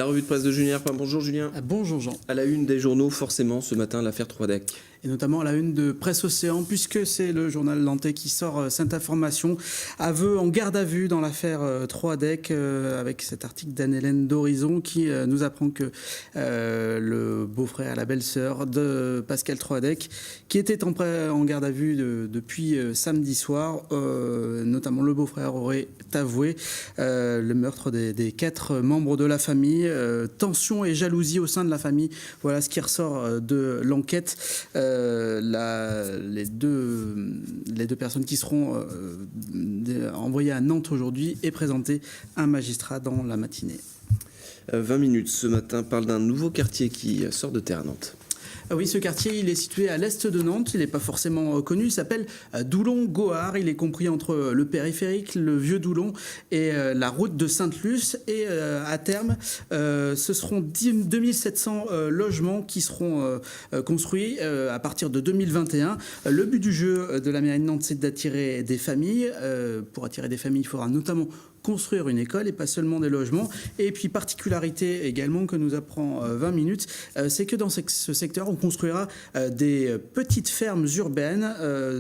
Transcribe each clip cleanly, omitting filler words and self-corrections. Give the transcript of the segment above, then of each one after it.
La revue de presse de Julien Herpin. Bonjour Julien. Bonjour Jean. À la une des journaux, forcément, ce matin, l'affaire Troadec. Et notamment à la une de Presse Océan, puisque c'est le journal nantais qui sort cette information. Aveu en garde à vue dans l'affaire Troadec, avec cet article d'Anne-Hélène d'Horizon qui nous apprend que le beau-frère, la belle-sœur de Pascal Troadec, qui était en garde à vue depuis samedi soir, notamment le beau-frère aurait avoué le meurtre des 4 membres de la famille. Tension et jalousie au sein de la famille, voilà ce qui ressort de l'enquête. Les deux personnes qui seront envoyées à Nantes aujourd'hui et présentées à un magistrat dans la matinée. 20 minutes ce matin parle d'un nouveau quartier qui sort de terre à Nantes. Oui, ce quartier, il est situé à l'est de Nantes, il n'est pas forcément connu, il s'appelle Doulon-Gohard, il est compris entre le périphérique, le vieux Doulon et la route de Sainte-Luce, et à terme, ce seront 2700 logements qui seront construits à partir de 2021. Le but du jeu de la mairie de Nantes, c'est d'attirer des familles. Pour attirer des familles, il faudra notamment construire une école et pas seulement des logements. Et puis, particularité également que nous apprend 20 minutes, c'est que dans ce secteur, on construira des petites fermes urbaines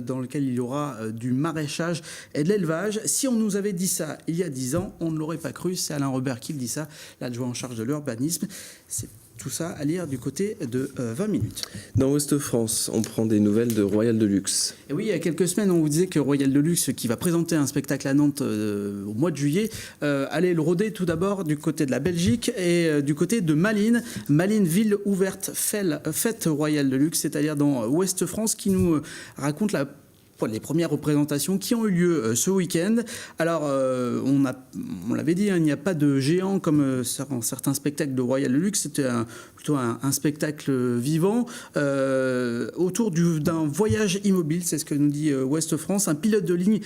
dans lesquelles il y aura du maraîchage et de l'élevage. Si on nous avait dit ça il y a 10 ans, on ne l'aurait pas cru. C'est Alain Robert qui le dit ça, l'adjoint en charge de l'urbanisme. C'est tout ça à lire du côté de 20 minutes. Dans Ouest France, on prend des nouvelles de Royal Deluxe. Et oui, il y a quelques semaines, on vous disait que Royal Deluxe, qui va présenter un spectacle à Nantes au mois de juillet, allait le rôder tout d'abord du côté de la Belgique et du côté de Malines. Malines, ville ouverte, fête Royal Deluxe, c'est-à-dire dans Ouest France, qui nous raconte les premières représentations qui ont eu lieu ce week-end. Alors, on l'avait dit, il n'y a pas de géant comme certains spectacles de Royal Deluxe. C'était plutôt un spectacle vivant autour d'un voyage immobile. C'est ce que nous dit Ouest France. Un pilote de ligne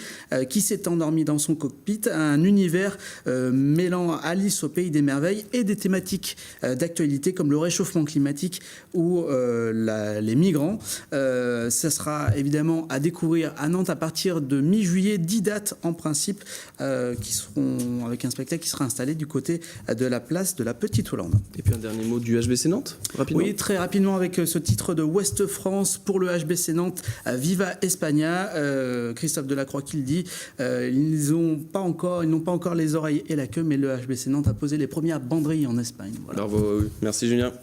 qui s'est endormi dans son cockpit. Un univers mêlant Alice au pays des merveilles et des thématiques d'actualité comme le réchauffement climatique ou les migrants. Ça sera évidemment à découvrir à Nantes à partir de mi-juillet, 10 dates en principe qui seront avec un spectacle qui sera installé du côté de la place de la Petite Hollande. Et puis un dernier mot du HBC Nantes, rapidement. Oui, très rapidement avec ce titre de Ouest France pour le HBC Nantes, Viva España. Christophe Delacroix qui le dit, ils n'ont pas encore les oreilles et la queue, mais le HBC Nantes a posé les premières banderilles en Espagne. Voilà. Bravo, merci Julien.